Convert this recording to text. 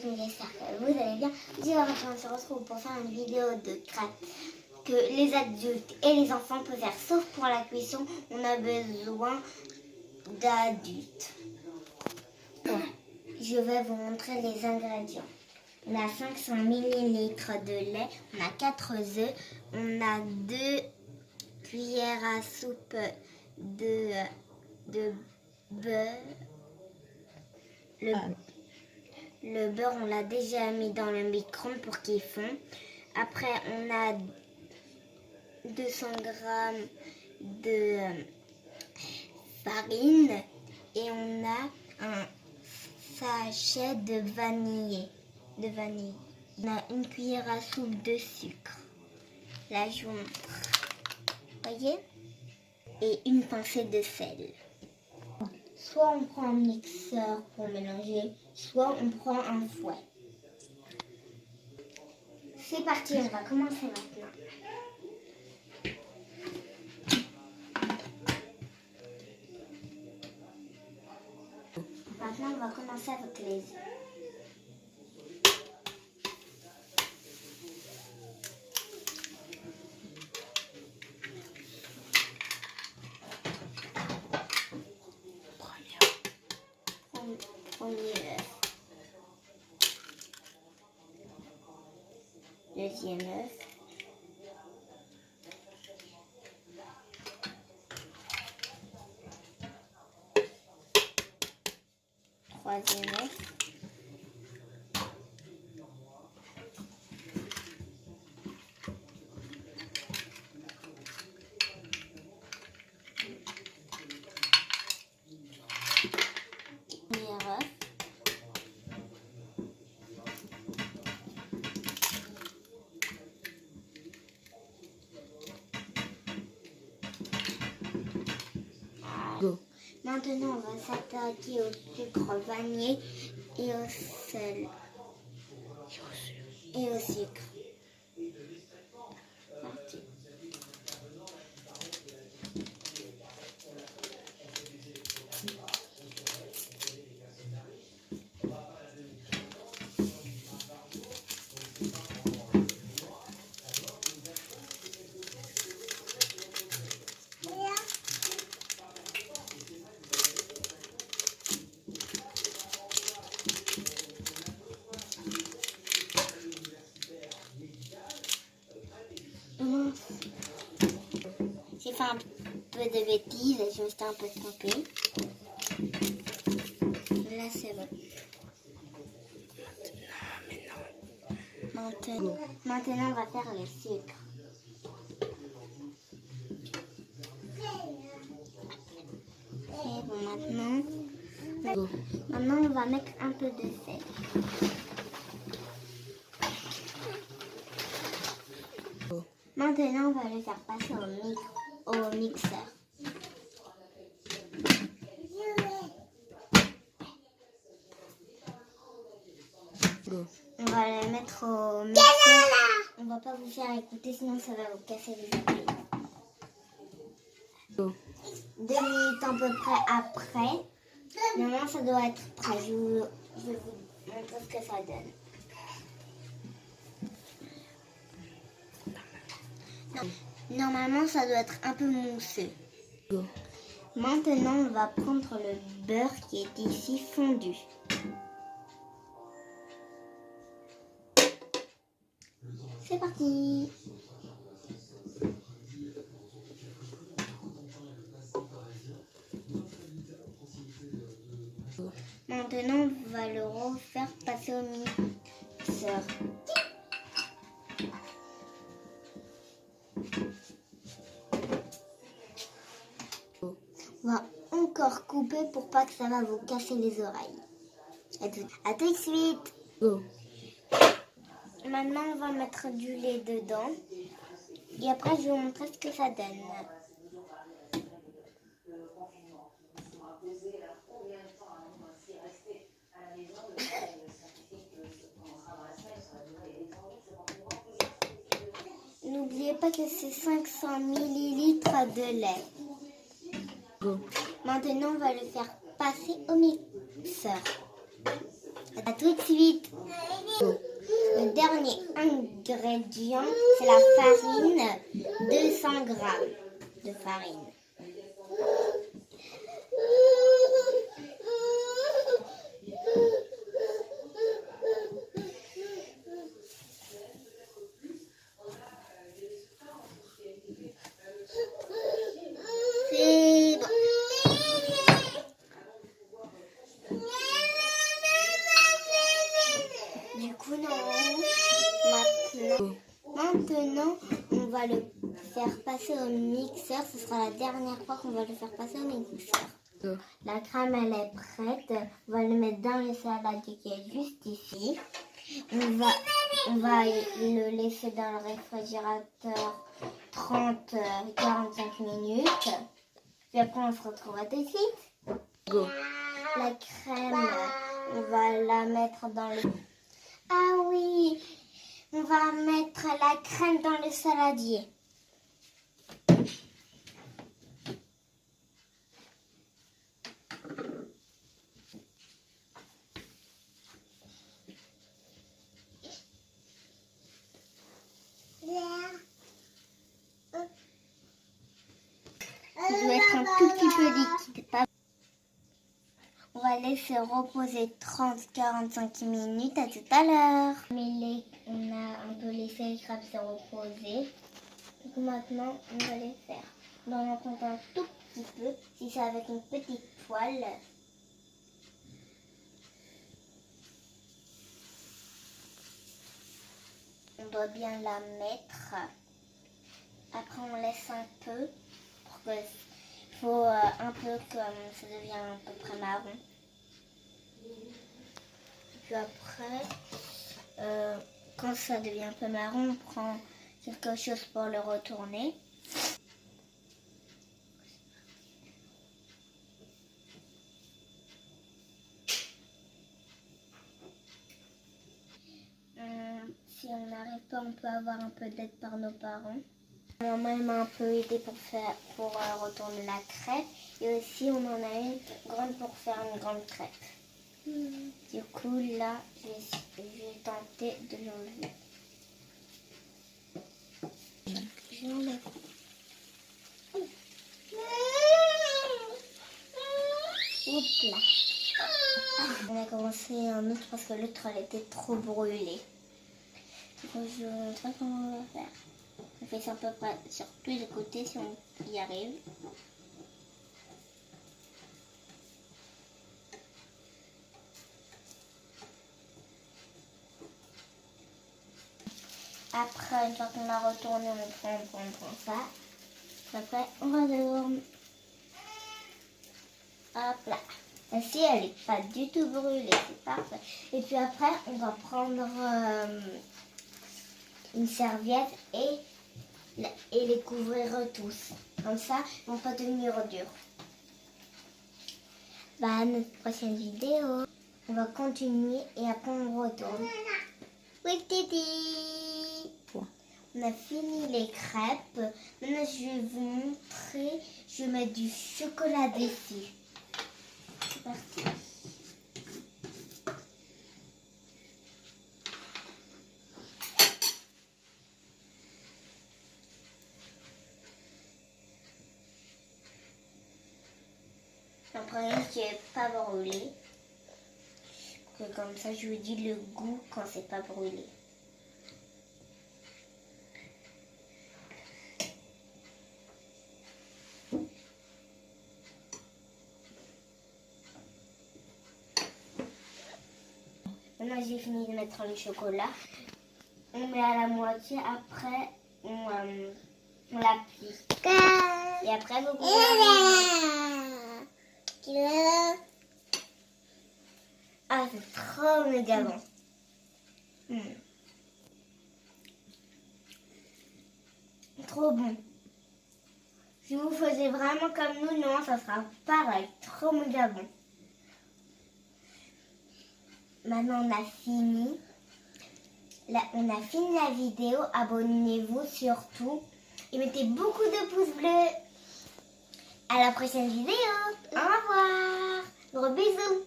j'espère que vous allez bien. On se retrouve pour faire une vidéo de crêpes que les adultes et les enfants peuvent faire, sauf pour la cuisson, on a besoin d'adultes. Bon, je vais vous montrer les ingrédients. On a 500 ml de lait, on a 4 œufs, on a 2 cuillères à soupe de beurre. Le beurre, on l'a déjà mis dans le micro-ondes pour qu'il fond. Après, on a 200 grammes de farine et on a un sachet de vanille. On a une cuillère à soupe de sucre. Là, je vous montre. Voyez? Et une pincée de sel. Soit on prend un mixeur pour mélanger, soit on prend un fouet. C'est parti, on va commencer maintenant. Maintenant, on va commencer avec les œufs. Premier œuf. Deuxième œuf. Troisième œuf. Premier œuf. Go. Maintenant, on va s'attaquer au sucre vanillé et au sel. Et au sucre. Parti. J'ai fait un peu de bêtises, je me suis un peu trompée. Là, c'est bon. Maintenant, on va faire le sucre. Et bon, maintenant, on va mettre un peu de sel. Maintenant, on va le faire passer au mixeur. On va le mettre au mixeur. On va pas vous faire écouter, sinon ça va vous casser les oreilles. 2 minutes à peu près après. Normalement, ça doit être prêt. Je vais vous montrer ce que ça donne. Normalement, ça doit être un peu mousseux. Maintenant, on va prendre le beurre qui est ici fondu. C'est parti. Maintenant, on va le refaire passer au mixeur. On va encore couper pour pas que ça va vous casser les oreilles. À tout de suite. Go. Maintenant, on va mettre du lait dedans. Et après, je vais vous montrer ce que ça donne. N'oubliez pas que c'est 500 ml de lait. Go. Maintenant, on va le faire passer au mixeur. À tout de suite. ingrédients, c'est la farine, 200 grammes de farine. C'est bon. Du coup, maintenant, on va le faire passer au mixeur. Ce sera la dernière fois qu'on va le faire passer au mixeur. La crème, elle est prête. On va le mettre dans le saladier qui est juste ici. On va le laisser dans le réfrigérateur 30-45 minutes. Puis après, on se retrouvera tout de suite. Go. La crème, on va la mettre dans le... Ah oui, on va mettre la crème dans le saladier. Il doit être un tout petit peu liquide. On va laisser reposer 30-45 minutes. À tout à l'heure. On a un peu laissé les crêpes se reposer. Donc maintenant, on va les faire. On en compte un tout petit peu. Si c'est avec une petite poêle. On doit bien la mettre. Après, on laisse un peu. Il faut un peu comme ça devient à peu près marron. Et puis après, quand ça devient un peu marron, on prend quelque chose pour le retourner. Si on n'arrive pas, on peut avoir un peu d'aide par nos parents. Maman m'a un peu aidé pour retourner la crêpe. Et aussi, on en a une grande pour faire une grande crêpe. Du coup, là, je vais tenter de l'enlever. Je l'enlève. Hop là. On a commencé un autre parce que l'autre, elle était trop brûlée. Du coup, je vais vous montrer comment on va faire. On fait ça à peu près sur tous les côtés si on y arrive. Après, une fois qu'on a retourné, on prend ça. Après, on retourne. Hop là. Ainsi, elle n'est pas du tout brûlée, c'est parfait. Et puis après, on va prendre une serviette et les couvrir tous. Comme ça, ils ne vont pas devenir durs. Bah, à notre prochaine vidéo, on va continuer et après on retourne. Oui, Titi. On a fini les crêpes. Maintenant, je vais vous montrer. Je vais mettre du chocolat dessus. C'est parti. J'en prends une qui n'est pas brûlée. Comme ça, je vous dis le goût quand c'est pas brûlé. Maintenant, j'ai fini de mettre le chocolat. On met à la moitié. Après, on l'applique. Et après, vous pouvez... Ah, c'est trop méga bon. Trop bon. Si vous faisiez vraiment comme nous, non, ça sera pareil. Trop méga bon. Maintenant, on a fini. Là, on a fini la vidéo. Abonnez-vous surtout. Et mettez beaucoup de pouces bleus. À la prochaine vidéo. Au revoir. Gros bisous.